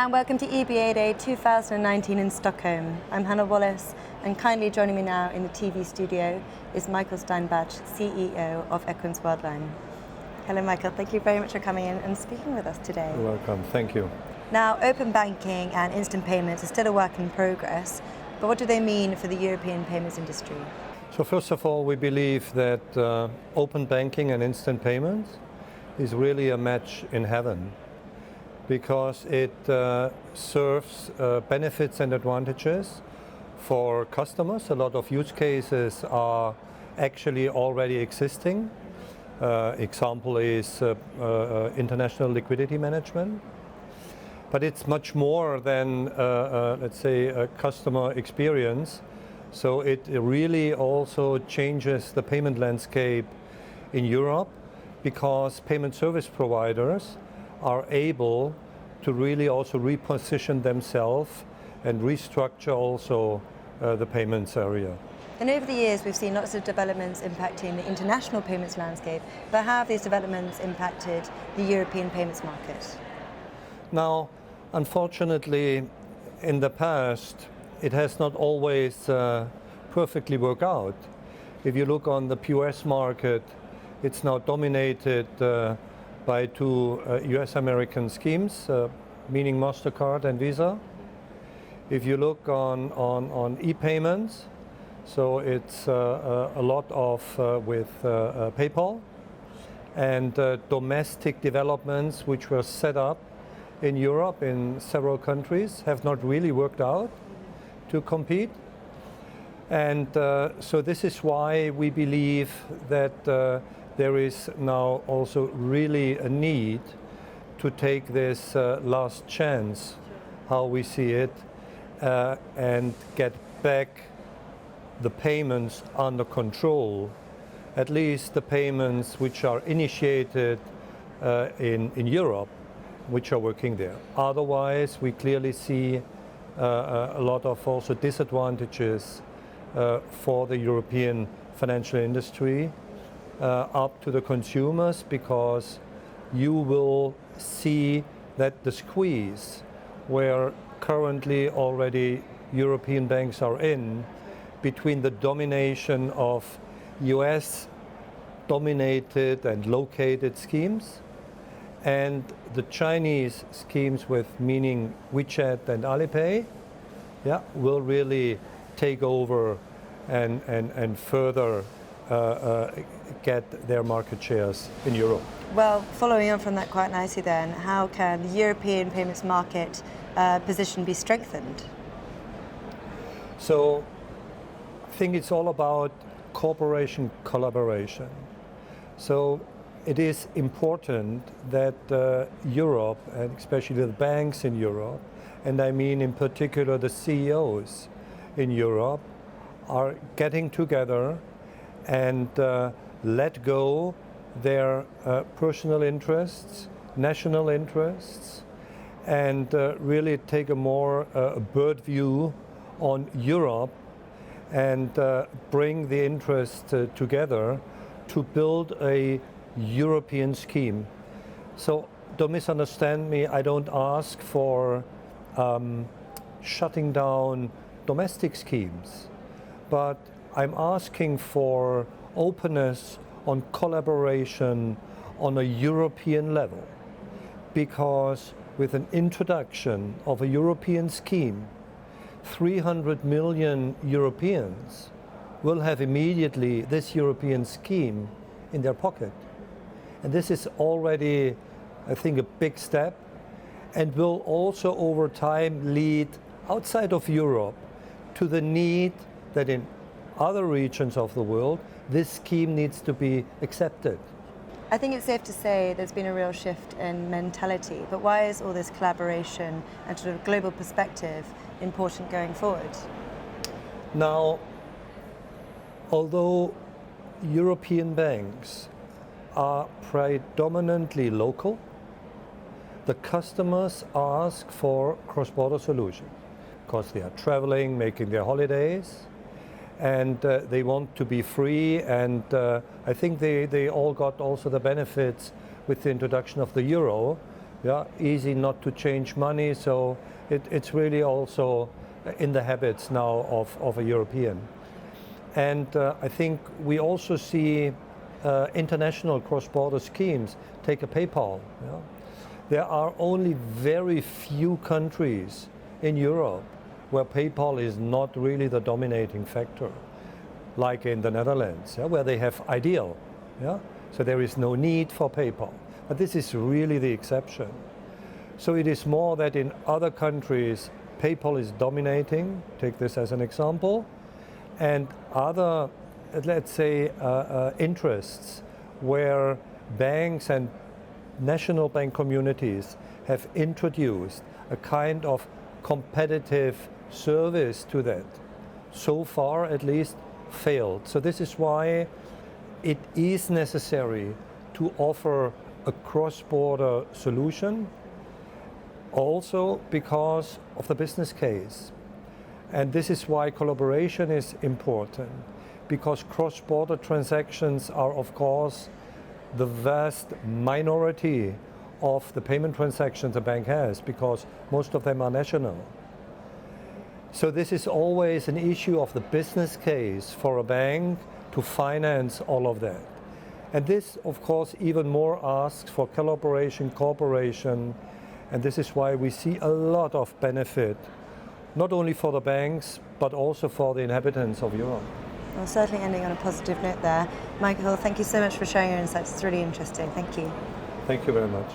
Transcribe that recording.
and welcome to EBADay 2019 in Stockholm. I'm Hannah Wallace, and kindly joining me now in the TV studio is Michael Steinbach, CEO of equensWorldline. Hello Michael, thank you very much for coming in and speaking with us today. You're welcome, thank you. Now, open banking and instant payments are still a work in progress, but what do they mean for the European payments industry? So first of all, we believe that open banking and instant payments is really a match in heaven, because it serves benefits and advantages for customers. A lot of use cases are actually already existing. Example is international liquidity management. But it's much more than, let's say, a customer experience. So it really also changes the payment landscape in Europe, because payment service providers are able to really also reposition themselves and restructure also the payments area. And over the years we've seen lots of developments impacting the international payments landscape, but how have these developments impacted the European payments market? Now, unfortunately, in the past, it has not always perfectly worked out. If you look on the POS market, it's now dominated by two US-American schemes, meaning MasterCard and Visa. If you look on e-payments, so it's a lot of with PayPal, and domestic developments which were set up in Europe in several countries have not really worked out to compete. And so this is why we believe that there is now also really a need to take this last chance, how we see it, and get back the payments under control, at least the payments which are initiated in Europe, which are working there. Otherwise, we clearly see a lot of also disadvantages for the European financial industry up to the consumers, because you will see that the squeeze where currently already European banks are in, between the domination of US dominated and located schemes and the Chinese schemes, with meaning WeChat and Alipay, will really take over and further get their market shares in Europe. Well, following on from that quite nicely then, how can the European payments market position be strengthened? So I think it's all about cooperation, collaboration. So it is important that Europe, and especially the banks in Europe, and I mean in particular the CEOs in Europe, are getting together and let go their personal interests, national interests, and really take a more bird view on Europe, and bring the interests together to build a European scheme. So don't misunderstand me, I don't ask for shutting down domestic schemes, but I'm asking for openness on collaboration on a European level, because with an introduction of a European scheme, 300 million Europeans will have immediately this European scheme in their pocket. And this is already, I think, a big step, and will also over time lead outside of Europe to the need that in other regions of the world, this scheme needs to be accepted. I think it's safe to say there's been a real shift in mentality, but why is all this collaboration and sort of global perspective important going forward? Now, although European banks are predominantly local, the customers ask for cross-border solutions because they are traveling, making their holidays, and they want to be free, and I think they all got also the benefits with the introduction of the euro, yeah, easy not to change money, so it's really also in the habits now of a European. And I think we also see international cross-border schemes. Take a PayPal. Yeah? There are only very few countries in Europe where PayPal is not really the dominating factor, like in the Netherlands, yeah, where they have Ideal. Yeah? So there is no need for PayPal. But this is really the exception. So it is more that in other countries, PayPal is dominating, take this as an example, and other, let's say, interests where banks and national bank communities have introduced a kind of competitive service to that, so far at least failed. So this is why it is necessary to offer a cross-border solution, also because of the business case. And this is why collaboration is important, because cross-border transactions are, of course, the vast minority of the payment transactions a bank has, because most of them are national. So this is always an issue of the business case for a bank to finance all of that. And this, of course, even more asks for collaboration, cooperation, and this is why we see a lot of benefit, not only for the banks, but also for the inhabitants of Europe. Well, certainly ending on a positive note there. Michael, thank you so much for sharing your insights. It's really interesting. Thank you. Thank you very much.